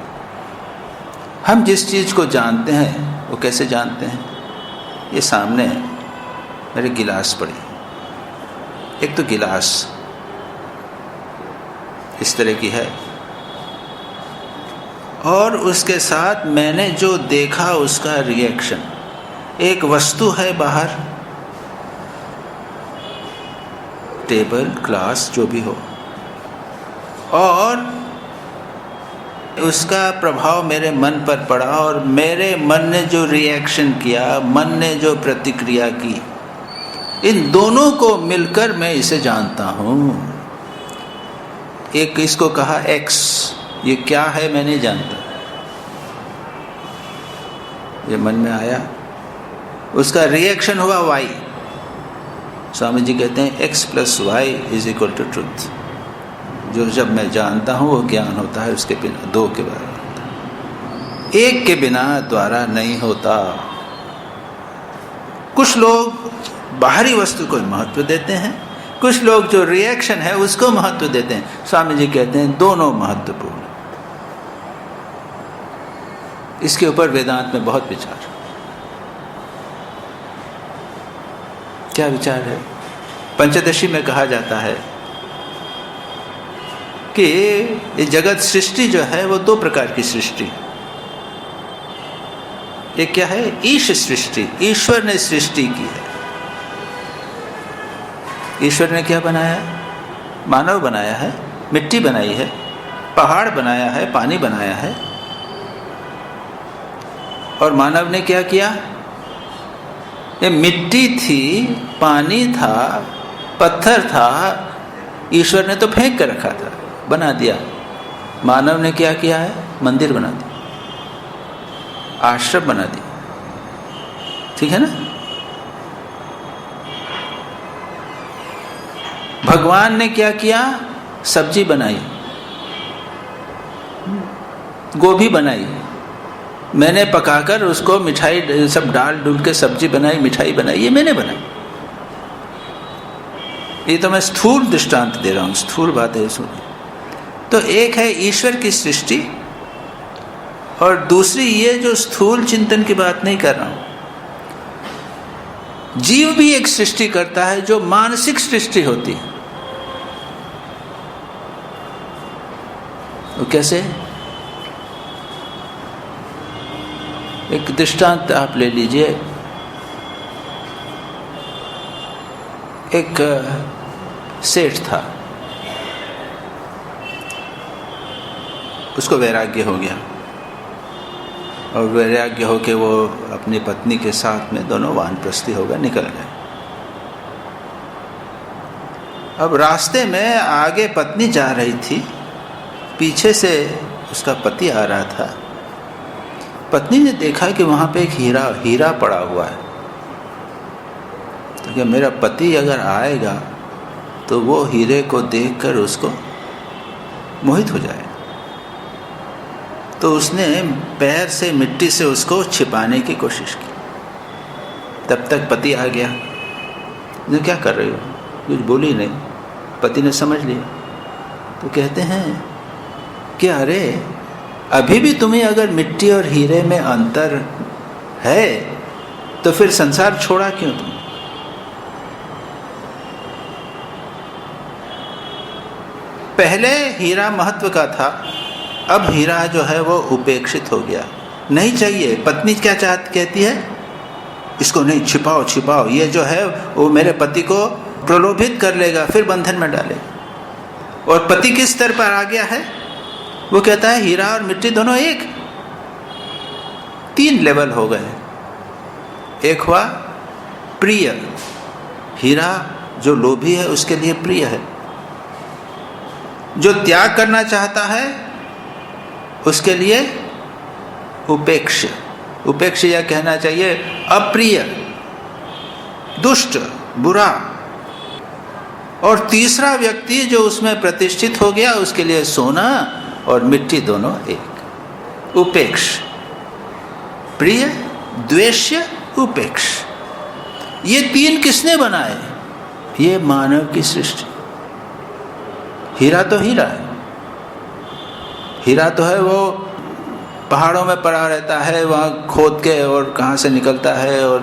हम जिस चीज़ को जानते हैं वो कैसे जानते हैं? ये सामने मेरे गिलास पड़ी, एक तो गिलास इस तरह की है और उसके साथ मैंने जो देखा उसका रिएक्शन। एक वस्तु है बाहर, टेबल, ग्लास, जो भी हो, और उसका प्रभाव मेरे मन पर पड़ा और मेरे मन ने जो रिएक्शन किया, मन ने जो प्रतिक्रिया की, इन दोनों को मिलकर मैं इसे जानता हूँ। एक इसको कहा एक्स, ये क्या है मैं नहीं जानता, ये मन में आया, उसका रिएक्शन हुआ वाई। स्वामी जी कहते हैं X plus Y is equal to truth. जो जब मैं जानता हूँ वो ज्ञान होता है, उसके बिना दो के बराबर होता है, एक के बिना द्वारा नहीं होता। कुछ लोग बाहरी वस्तु को महत्व देते हैं, कुछ लोग जो रिएक्शन है उसको महत्व देते हैं। स्वामी जी कहते हैं दोनों महत्वपूर्ण। इसके ऊपर वेदांत में बहुत विचार। क्या विचार है? पंचदशी में कहा जाता है कि ये जगत सृष्टि जो है वो दो प्रकार की सृष्टि है। एक क्या है? ईश सृष्टि, ईश्वर ने सृष्टि की है। ईश्वर ने क्या बनाया? मानव बनाया है, मिट्टी बनाई है, पहाड़ बनाया है, पानी बनाया है। और मानव ने क्या किया? ये मिट्टी थी, पानी था, पत्थर था, ईश्वर ने तो फेंक कर रखा था, बना दिया। मानव ने क्या किया है? मंदिर बना दिया, आश्रम बना दिया। ठीक है ना? भगवान ने क्या किया? सब्जी बनाई, गोभी बनाई, मैंने पकाकर उसको मिठाई सब डाल डूल के सब्जी बनाई, मिठाई बनाई, ये मैंने बनाई। ये तो मैं स्थूल दृष्टांत दे रहा हूँ, स्थूल बात है इसमें। तो एक है ईश्वर की सृष्टि और दूसरी ये जो स्थूल चिंतन की बात नहीं कर रहा हूँ। जीव भी एक सृष्टि करता है जो मानसिक सृष्टि होती है। वो कैसे? एक दृष्टांत आप ले लीजिए। एक सेठ था, उसको वैराग्य हो गया और वैराग्य होके वो अपनी पत्नी के साथ में दोनों वानप्रस्थी हो गए, निकल गए। अब रास्ते में आगे पत्नी जा रही थी, पीछे से उसका पति आ रहा था। पत्नी ने देखा कि वहाँ पे एक हीरा पड़ा हुआ है, तो क्या मेरा पति अगर आएगा तो वो हीरे को देखकर उसको मोहित हो जाए। तो उसने पैर से मिट्टी से उसको छिपाने की कोशिश की। तब तक पति आ गया। ने क्या कर रही हो? कुछ बोली नहीं। पति ने समझ लिया। तो कहते हैं कि अरे अभी भी तुम्हें अगर मिट्टी और हीरे में अंतर है तो फिर संसार छोड़ा क्यों तुम? पहले हीरा महत्व का था, अब हीरा जो है वो उपेक्षित हो गया, नहीं चाहिए। पत्नी क्या कहती है? इसको नहीं, छिपाओ छिपाओ, ये जो है वो मेरे पति को प्रलोभित कर लेगा, फिर बंधन में डालेगा। और पति किस स्तर पर आ गया है? वो कहता है हीरा और मिट्टी दोनों एक। 3 लेवल हो गए। एक हुआ प्रिय, हीरा जो लोभी है उसके लिए प्रिय है, जो त्याग करना चाहता है उसके लिए उपेक्ष, उपेक्ष या कहना चाहिए अप्रिय, दुष्ट, बुरा। और तीसरा व्यक्ति जो उसमें प्रतिष्ठित हो गया उसके लिए सोना और मिट्टी दोनों एक। उपेक्ष, प्रिय, द्वेष्य, उपेक्ष। ये तीन किसने बनाए? ये मानव की सृष्टि। हीरा तो हीरा है, हीरा तो है वो पहाड़ों में पड़ा रहता है, वहाँ खोद के और कहाँ से निकलता है और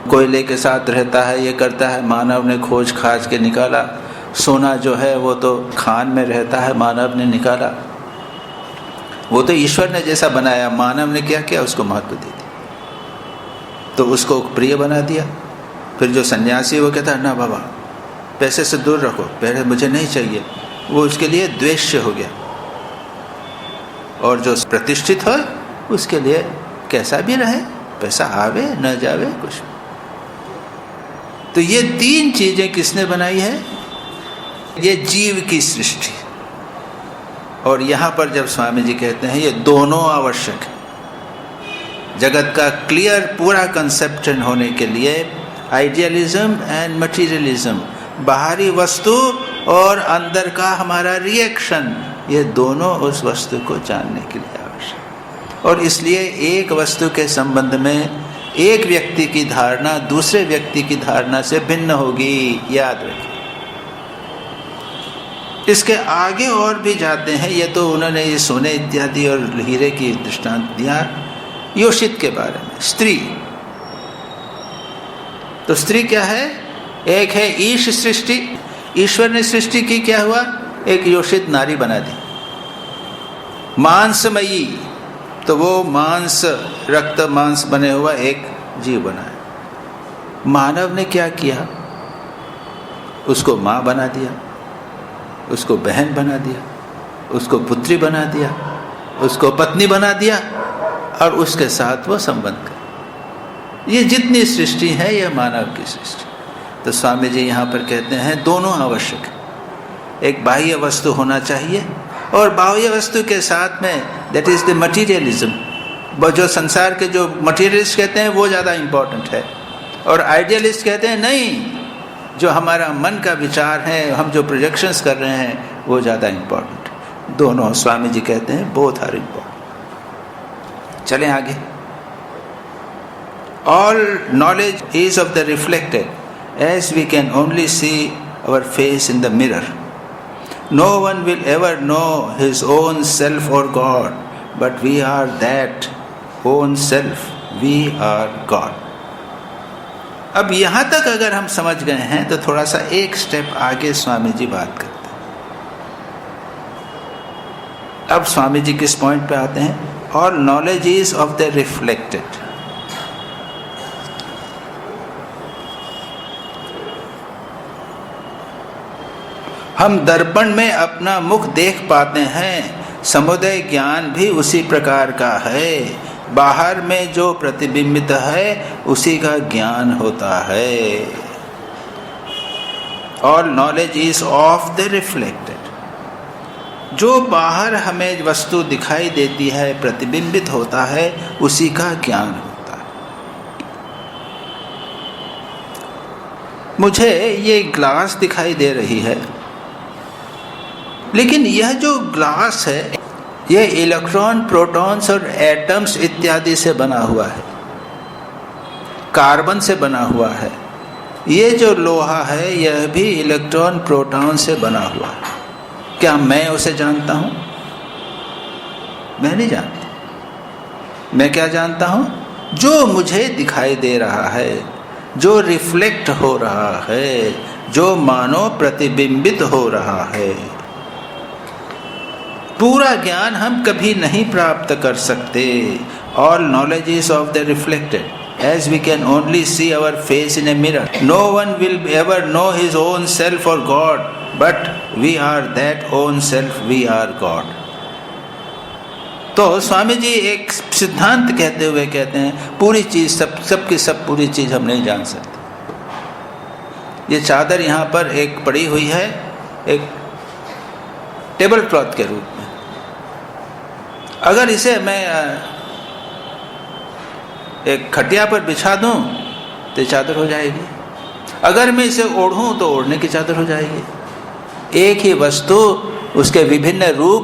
कोयले के साथ रहता है, ये करता है। मानव ने खोज खाज के निकाला। सोना जो है वो तो खान में रहता है, मानव ने निकाला। वो तो ईश्वर ने जैसा बनाया, मानव ने क्या किया? उसको महत्व दे दिया, तो उसको प्रिय बना दिया। फिर जो सन्यासी वो कहता है ना बाबा पैसे से दूर रखो, पैसे मुझे नहीं चाहिए, वो उसके लिए द्वेष्य हो गया। और जो प्रतिष्ठित हो उसके लिए कैसा भी रहे, पैसा आवे न जावे कुछ। तो ये तीन चीजें किसने बनाई है? ये जीव की सृष्टि। और यहाँ पर जब स्वामी जी कहते हैं ये दोनों आवश्यक है, जगत का क्लियर पूरा कंसेप्शन होने के लिए आइडियलिज्म एंड मटीरियलिज्म, बाहरी वस्तु और अंदर का हमारा रिएक्शन, ये दोनों उस वस्तु को जानने के लिए आवश्यक। और इसलिए एक वस्तु के संबंध में एक व्यक्ति की धारणा दूसरे व्यक्ति की धारणा से भिन्न होगी, याद रखिए। इसके आगे और भी जाते हैं। ये तो उन्होंने ये सोने इत्यादि और हीरे की दृष्टांत दिया। योषित के बारे में, स्त्री, तो स्त्री क्या है? एक है ईश सृष्टि, ईश्वर ने सृष्टि की, क्या हुआ? एक योषित नारी बना दी। मांसमयी, तो वो मांस, रक्त मांस बने हुआ एक जीव बनाया। मानव ने क्या किया? उसको माँ बना दिया, उसको बहन बना दिया, उसको पुत्री बना दिया, उसको पत्नी बना दिया और उसके साथ वो संबंध कर। ये जितनी सृष्टि है ये मानव की सृष्टि। तो स्वामी जी यहाँ पर कहते हैं दोनों आवश्यक है। एक बाह्य वस्तु होना चाहिए और बाह्य वस्तु के साथ में दैट इज द मटीरियलिज्म, जो संसार के जो मटीरियलिस्ट कहते हैं वो ज़्यादा इम्पोर्टेंट है, और आइडियलिस्ट कहते हैं नहीं, जो हमारा मन का विचार है, हम जो प्रोजेक्शंस कर रहे हैं वो ज़्यादा इम्पोर्टेंट है। दोनों स्वामी जी कहते हैं बोथ आर इम्पोर्टेंट। चलें आगे। All knowledge is of the reflected, as we can only see our face in the mirror. No one will ever know his own self or God, but we are that own self. We are God. अब यहाँ तक अगर हम समझ गए हैं तो थोड़ा सा एक स्टेप आगे स्वामी जी बात करते हैं। अब स्वामी जी किस पॉइंट पे आते हैं? All knowledge is of the reflected. हम दर्पण में अपना मुख देख पाते हैं, समुदय ज्ञान भी उसी प्रकार का है। बाहर में जो प्रतिबिंबित है उसी का ज्ञान होता है। All knowledge is of the reflected. जो बाहर हमें वस्तु दिखाई देती है, प्रतिबिंबित होता है, उसी का ज्ञान होता है। मुझे ये ग्लास दिखाई दे रही है, लेकिन यह जो ग्लास है यह इलेक्ट्रॉन, प्रोटॉन्स और एटम्स इत्यादि से बना हुआ है, कार्बन से बना हुआ है। ये जो लोहा है यह भी इलेक्ट्रॉन, प्रोटॉन से बना हुआ है। क्या मैं उसे जानता हूँ? मैं नहीं जानता। मैं क्या जानता हूँ? जो मुझे दिखाई दे रहा है, जो रिफ्लेक्ट हो रहा है, जो मानो प्रतिबिंबित हो रहा है। पूरा ज्ञान हम कभी नहीं प्राप्त कर सकते। All knowledge is of the reflected, as we can only see our face in a mirror. No one will ever know his own self or God, but we are that own self, we are God. तो स्वामी जी एक सिद्धांत कहते हुए कहते हैं पूरी चीज, सबकी सब पूरी चीज हम नहीं जान सकते। ये चादर यहाँ पर एक पड़ी हुई है, एक टेबल क्लॉथ के रूप में। अगर इसे मैं एक खटिया पर बिछा दूं तो चादर हो जाएगी। अगर मैं इसे ओढ़ूं तो ओढ़ने की चादर हो जाएगी। एक ही वस्तु, उसके विभिन्न रूप,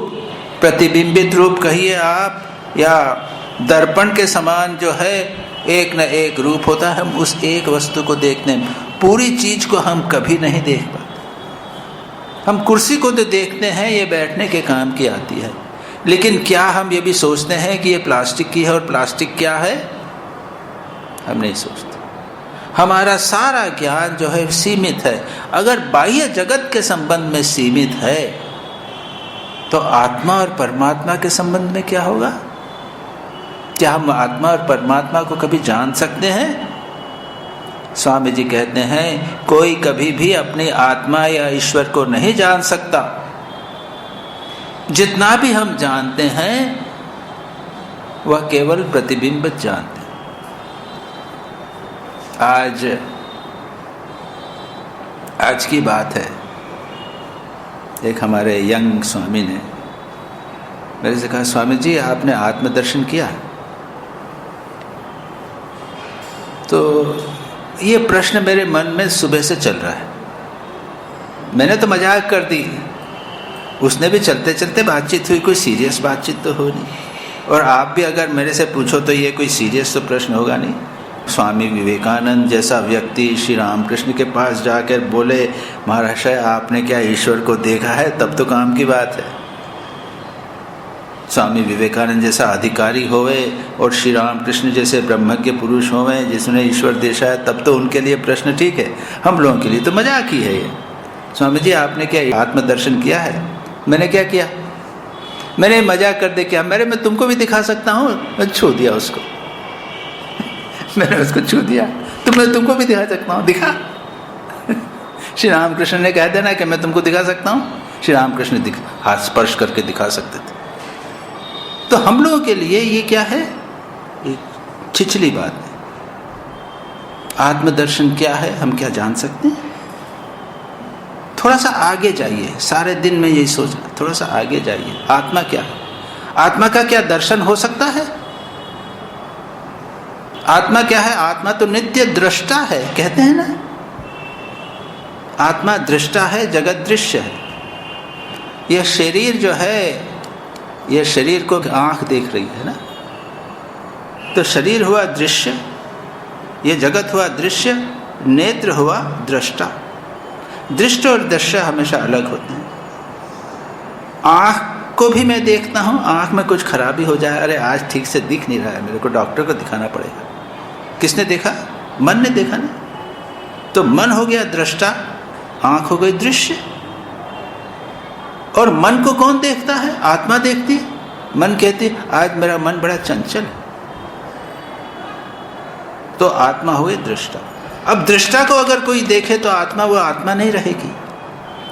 प्रतिबिंबित रूप कहिए आप, या दर्पण के समान जो है एक न एक रूप होता है, हम उस एक वस्तु को देखने में, पूरी चीज को हम कभी नहीं देख पाते। हम कुर्सी को तो देखते हैं, ये बैठने के काम की आती है, लेकिन क्या हम ये भी सोचते हैं कि ये प्लास्टिक की है और प्लास्टिक क्या है? हम नहीं सोचते। हमारा सारा ज्ञान जो है सीमित है। अगर बाह्य जगत के संबंध में सीमित है तो आत्मा और परमात्मा के संबंध में क्या होगा? क्या हम आत्मा और परमात्मा को कभी जान सकते हैं? स्वामी जी कहते हैं, कोई कभी भी अपनी आत्मा या ईश्वर को नहीं जान सकता। जितना भी हम जानते हैं वह केवल प्रतिबिंब जानते हैं। आज की बात है, एक हमारे यंग स्वामी ने मेरे से कहा, स्वामी जी आपने आत्मदर्शन किया? तो ये प्रश्न मेरे मन में सुबह से चल रहा है। मैंने तो मजाक कर दी, उसने भी चलते चलते बातचीत हुई, कोई सीरियस बातचीत तो हो नहीं। और आप भी अगर मेरे से पूछो तो ये कोई सीरियस तो प्रश्न होगा नहीं। स्वामी विवेकानंद जैसा व्यक्ति श्री रामकृष्ण के पास जाकर बोले, महाराज आपने क्या ईश्वर को देखा है? तब तो काम की बात है। स्वामी विवेकानंद जैसा अधिकारी होवे और श्री रामकृष्ण जैसे ब्रह्मज्ञ पुरुष होवे जिसने ईश्वर देखा है, तब तो उनके लिए प्रश्न ठीक है। हम लोगों के लिए तो मजाक ही है ये। स्वामी जी आपने क्या आत्मदर्शन किया है? मैंने क्या किया? मैंने मजाक कर दे क्या? मैं तुमको भी दिखा सकता हूँ। मैं छू दिया उसको मैंने उसको छू दिया, तो मैं तुमको भी दिखा सकता हूँ। दिखा श्री रामकृष्ण ने कह देना कि मैं तुमको दिखा सकता हूँ। श्री रामकृष्ण हाथ स्पर्श करके दिखा सकते थे। तो हम लोगों के लिए ये क्या है? एक छिछली बात है। आत्मदर्शन क्या है? हम क्या जान सकते हैं? थोड़ा सा आगे जाइए। सारे दिन में यही सोचा, थोड़ा सा आगे जाइए। आत्मा क्या है? आत्मा का क्या दर्शन हो सकता है? आत्मा क्या है? आत्मा तो नित्य दृष्टा है, कहते हैं ना। आत्मा दृष्टा है, जगत दृश्य है। यह शरीर जो है, यह शरीर को आंख देख रही है ना, तो शरीर हुआ दृश्य, यह जगत हुआ दृश्य, नेत्र हुआ दृष्टा। दृष्ट और दृश्य हमेशा अलग होते हैं। आंख को भी मैं देखता हूँ, आंख में कुछ खराबी हो जाए, अरे आज ठीक से दिख नहीं रहा है, मेरे को डॉक्टर को दिखाना पड़ेगा। किसने देखा? मन ने देखा ना। तो मन हो गया दृष्टा, आंख हो गई दृश्य। और मन को कौन देखता है? आत्मा देखती है। मन कहती है आज मेरा मन बड़ा चंचल है, तो आत्मा हुई दृष्टा। अब दृष्टा को अगर कोई देखे तो आत्मा, वो आत्मा नहीं रहेगी।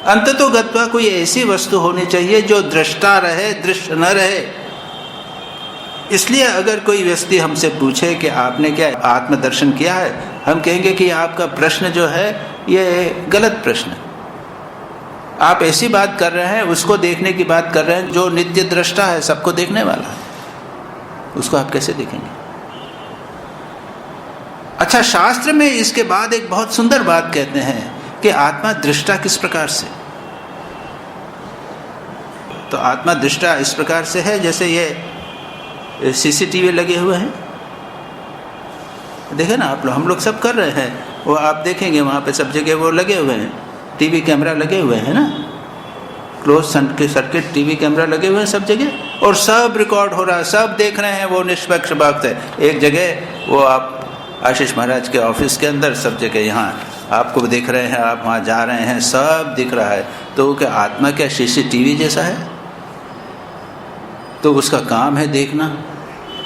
अंततोगत्वा कोई ऐसी वस्तु होनी चाहिए जो दृष्टा रहे, दृश्य न रहे। इसलिए अगर कोई व्यक्ति हमसे पूछे कि आपने क्या आत्मदर्शन किया है, हम कहेंगे कि आपका प्रश्न जो है ये गलत प्रश्न है। आप ऐसी बात कर रहे हैं, उसको देखने की बात कर रहे हैं जो नित्य दृष्टा है, सबको देखने वाला है, उसको आप कैसे देखेंगे? अच्छा, शास्त्र में इसके बाद एक बहुत सुंदर बात कहते हैं कि आत्मा दृष्टा किस प्रकार से। तो आत्मा दृष्टा इस प्रकार से है जैसे ये सीसीटीवी लगे हुए हैं, देखे ना आप लोग, हम लोग सब कर रहे हैं, वो आप देखेंगे वहाँ पे सब जगह वो लगे हुए हैं, टीवी कैमरा लगे हुए हैं ना, क्लोज सर्किट टीवी कैमरा लगे हुए हैं सब जगह, और सब रिकॉर्ड हो रहा है, सब देख रहे हैं वो निष्पक्ष भाग से। एक जगह वो आप आशीष महाराज के ऑफिस के अंदर, सब जगह यहाँ आपको देख रहे हैं, आप वहाँ जा रहे हैं, सब दिख रहा है। तो क्या आत्मा क्या सीसीटीवी जैसा है? तो उसका काम है देखना,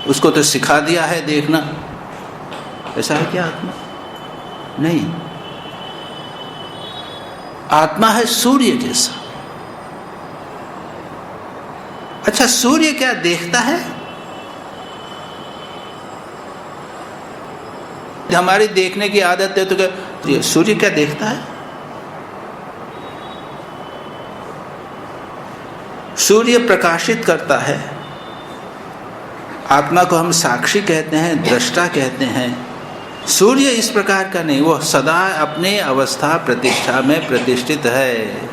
उसको तो सिखा दिया है देखना। ऐसा है क्या आत्मा? नहीं, आत्मा है सूर्य जैसा। अच्छा, सूर्य क्या देखता है? हमारी देखने की आदत है, तो क्या सूर्य क्या देखता है? सूर्य प्रकाशित करता है। आत्मा को हम साक्षी कहते हैं, दृष्टा कहते हैं। सूर्य इस प्रकार का नहीं, वो सदा अपने अवस्था प्रतिष्ठा में प्रतिष्ठित है।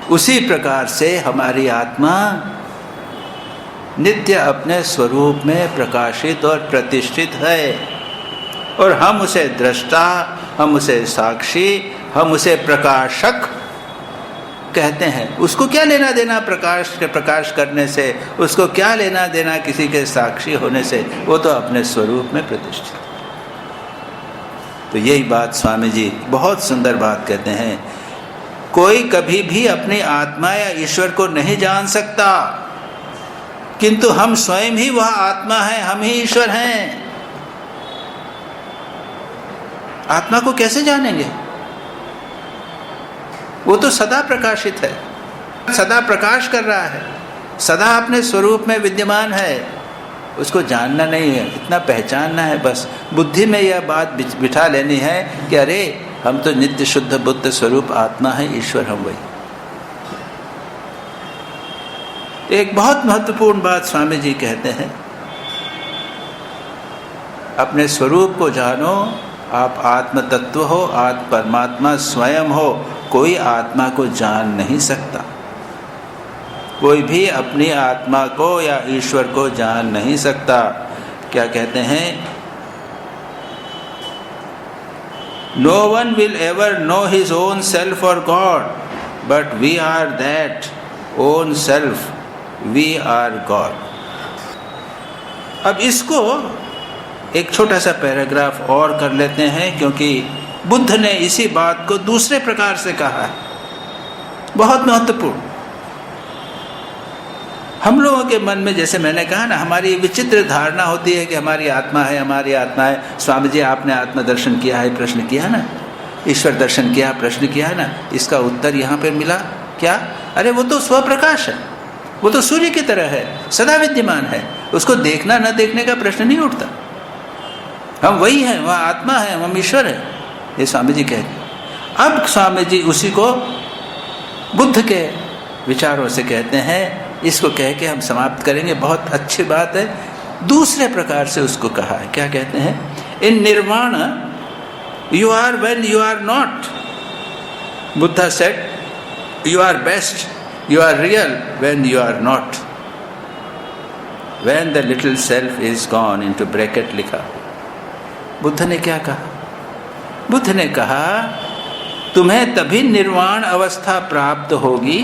उसी प्रकार से हमारी आत्मा नित्य अपने स्वरूप में प्रकाशित और प्रतिष्ठित है, और हम उसे दृष्टा, हम उसे साक्षी, हम उसे प्रकाशक कहते हैं। उसको क्या लेना देना प्रकाश करने से, उसको क्या लेना देना किसी के साक्षी होने से, वो तो अपने स्वरूप में प्रतिष्ठित। तो यही बात स्वामी जी बहुत सुंदर बात कहते हैं, कोई कभी भी अपनी आत्मा या ईश्वर को नहीं जान सकता, किंतु हम स्वयं ही वह आत्मा है, हम ही ईश्वर हैं। आत्मा को कैसे जानेंगे? वो तो सदा प्रकाशित है, सदा प्रकाश कर रहा है, सदा अपने स्वरूप में विद्यमान है। उसको जानना नहीं है, इतना पहचानना है बस। बुद्धि में यह बात बिठा लेनी है कि अरे हम तो नित्य शुद्ध बुद्ध स्वरूप आत्मा है, ईश्वर हम वही। एक बहुत महत्वपूर्ण बात स्वामी जी कहते हैं, अपने स्वरूप को जानो। आप आत्म तत्व हो, आप परमात्मा स्वयं हो, कोई आत्मा को जान नहीं सकता। कोई भी अपनी आत्मा को या ईश्वर को जान नहीं सकता। क्या कहते हैं? No one will ever know his own self or God, but we are that own self, we are God. अब इसको एक छोटा सा पैराग्राफ और कर लेते हैं, क्योंकि बुद्ध ने इसी बात को दूसरे प्रकार से कहा है, बहुत महत्वपूर्ण। हम लोगों के मन में, जैसे मैंने कहा ना, हमारी विचित्र धारणा होती है कि हमारी आत्मा है, हमारी आत्मा है। स्वामी जी आपने आत्मा दर्शन किया है, प्रश्न किया ना, ईश्वर दर्शन किया, प्रश्न किया ना, इसका उत्तर यहाँ पे मिला क्या? अरे वो तो स्वप्रकाश है, वो तो सूर्य की तरह है, सदा विद्यमान है, उसको देखना न देखने का प्रश्न नहीं उठता। हम वही हैं, वह आत्मा है, हम ईश्वर है, ये स्वामी जी कहते। अब स्वामी जी उसी को बुद्ध के विचारों से कहते हैं। इसको कह के हम समाप्त करेंगे। बहुत अच्छी बात है, दूसरे प्रकार से उसको कहा है। क्या कहते हैं? In nirvana you are when you are not. Buddha said you are best, you are real when you are not, when the little self is gone, into bracket लिखा। बुद्ध ने क्या कहा? बुद्ध ने कहा तुम्हें तभी निर्वाण अवस्था प्राप्त होगी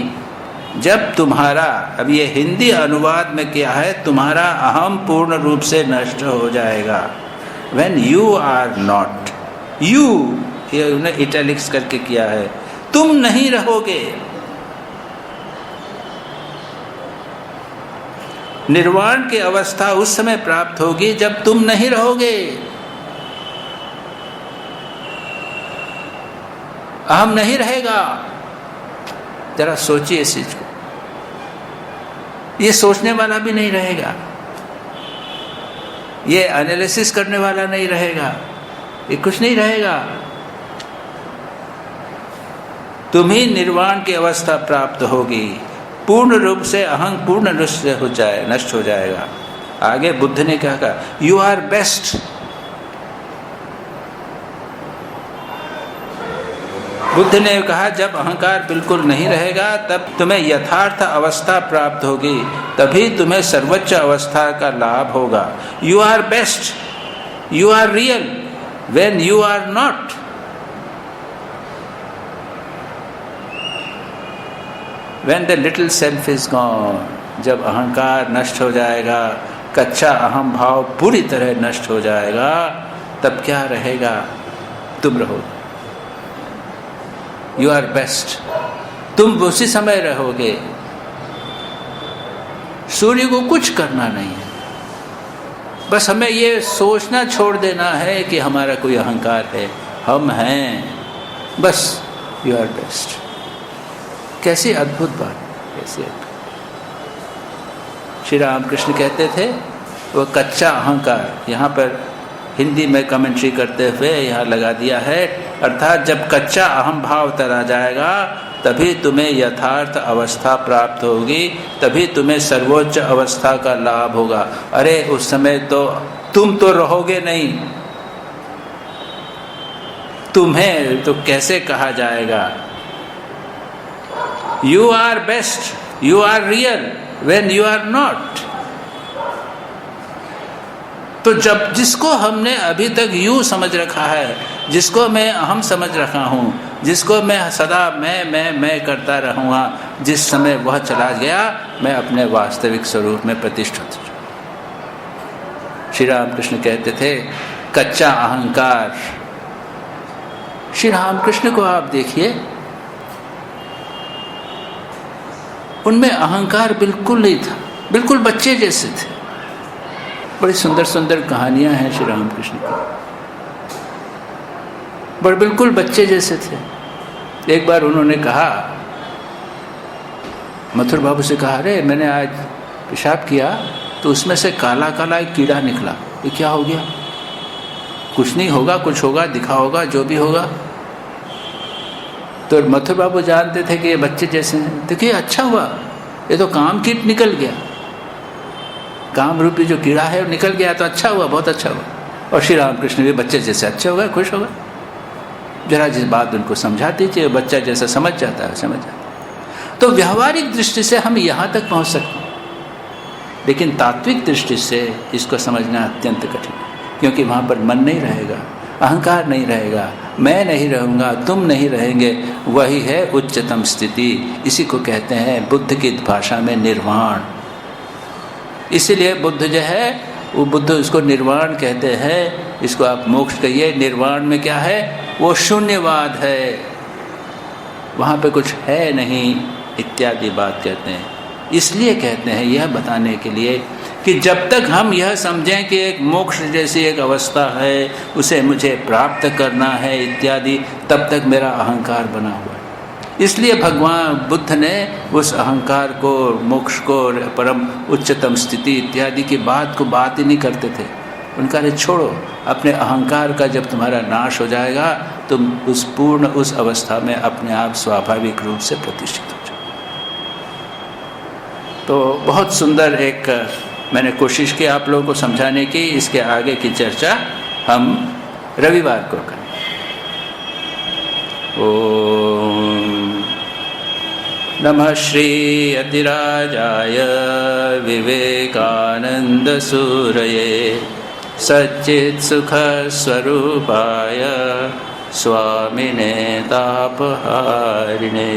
जब तुम्हारा, अब ये हिंदी अनुवाद में क्या है, तुम्हारा अहम पूर्ण रूप से नष्ट हो जाएगा। When you are not, you, ये उन्हें इटैलिक्स करके किया है, तुम नहीं रहोगे। निर्वाण की अवस्था उस समय प्राप्त होगी जब तुम नहीं रहोगे। अहम नहीं रहेगा। जरा सोचिए इस चीज को। ये सोचने वाला भी नहीं रहेगा, ये एनालिसिस करने वाला नहीं रहेगा, ये कुछ नहीं रहेगा। तुम्ही निर्वाण की अवस्था प्राप्त होगी, पूर्ण रूप से अहं पूर्ण रूप से हो जाए, नष्ट हो जाएगा। आगे बुद्ध ने क्या कहा? You are best. बुद्ध ने कहा जब अहंकार बिल्कुल नहीं रहेगा तब तुम्हें यथार्थ अवस्था प्राप्त होगी, तभी तुम्हें सर्वोच्च अवस्था का लाभ होगा। You are best, you are real when you are not. When the little self is gone, जब अहंकार नष्ट हो जाएगा, कच्चा अहम भाव पूरी तरह नष्ट हो जाएगा, तब क्या रहेगा? तुम रहोगे। यू आर बेस्ट, तुम उसी समय रहोगे। सूर्य को कुछ करना नहीं है, बस हमें ये सोचना छोड़ देना है कि हमारा कोई अहंकार है, हम हैं, बस। You are best. कैसी अद्भुत बात, कैसी अद्भुत। श्री रामकृष्ण कहते थे वो कच्चा अहंकार, यहाँ पर हिंदी में कमेंट्री करते हुए यहाँ लगा दिया है, अर्थात जब कच्चा अहम भाव तरा जाएगा तभी तुम्हें यथार्थ अवस्था प्राप्त होगी, तभी तुम्हें सर्वोच्च अवस्था का लाभ होगा। अरे उस समय तो तुम तो रहोगे नहीं, तुम्हें तो कैसे कहा जाएगा? You are best, you are real when you are not. तो जब जिसको हमने अभी तक यूँ समझ रखा है, जिसको मैं अहम समझ रखा हूँ, जिसको मैं सदा मैं करता रहूँगा, जिस समय वह चला गया मैं अपने वास्तविक स्वरूप में प्रतिष्ठित। श्री रामकृष्ण कहते थे कच्चा अहंकार। श्री रामकृष्ण को आप देखिए, उनमें अहंकार बिल्कुल नहीं था, बिल्कुल बच्चे जैसे थे। बड़ी सुंदर सुंदर कहानियां हैं श्री रामकृष्ण की, पर बिल्कुल बच्चे जैसे थे। एक बार उन्होंने कहा, मथुर बाबू से कहा, अरे मैंने आज पेशाब किया तो उसमें से काला काला एक कीड़ा निकला, ये क्या हो गया? कुछ नहीं होगा, कुछ होगा, दिखा होगा, जो भी होगा। तो मथुर बाबू जानते थे कि ये बच्चे जैसे हैं। देखिए अच्छा हुआ, ये तो काम कीट निकल गया, काम रूपी जो कीड़ा है वो निकल गया, तो अच्छा हुआ, बहुत अच्छा हुआ। और श्री रामकृष्ण भी बच्चे जैसे अच्छे हो गए, खुश हो गए। जरा जिस बात उनको समझा दीजिए, बच्चा जैसा समझ जाता है समझ जाता है। तो व्यावहारिक दृष्टि से हम यहाँ तक पहुँच सकते हैं, लेकिन तात्विक दृष्टि से इसको समझना अत्यंत कठिन है, क्योंकि वहाँ पर मन नहीं रहेगा, अहंकार नहीं रहेगा, मैं नहीं रहूँगा, तुम नहीं रहेंगे। वही है उच्चतम स्थिति। इसी को कहते हैं बुद्ध की भाषा में निर्वाण। इसीलिए बुद्ध जो है वो बुद्ध उसको निर्वाण कहते हैं। इसको आप मोक्ष कहिए, निर्वाण में क्या है? वो शून्यवाद है, वहाँ पे कुछ है नहीं इत्यादि बात कहते हैं। इसलिए कहते हैं यह बताने के लिए कि जब तक हम यह समझें कि एक मोक्ष जैसी एक अवस्था है, उसे मुझे प्राप्त करना है इत्यादि, तब तक मेरा अहंकार बना हुआ है। इसलिए भगवान बुद्ध ने उस अहंकार को, मोक्ष को, परम उच्चतम स्थिति इत्यादि की बात ही नहीं करते थे। उनका ने छोड़ो, अपने अहंकार का जब तुम्हारा नाश हो जाएगा तुम उस अवस्था में अपने आप स्वाभाविक रूप से प्रतिष्ठित हो जाओ। तो बहुत सुंदर एक मैंने कोशिश की आप लोगों को समझाने की। इसके आगे की चर्चा हम रविवार को करें। ओम नमः श्री अतिराजाय विवेकानंद सूरये सच्चित् सुख स्वरूपाय स्वामिने तापहारिणे।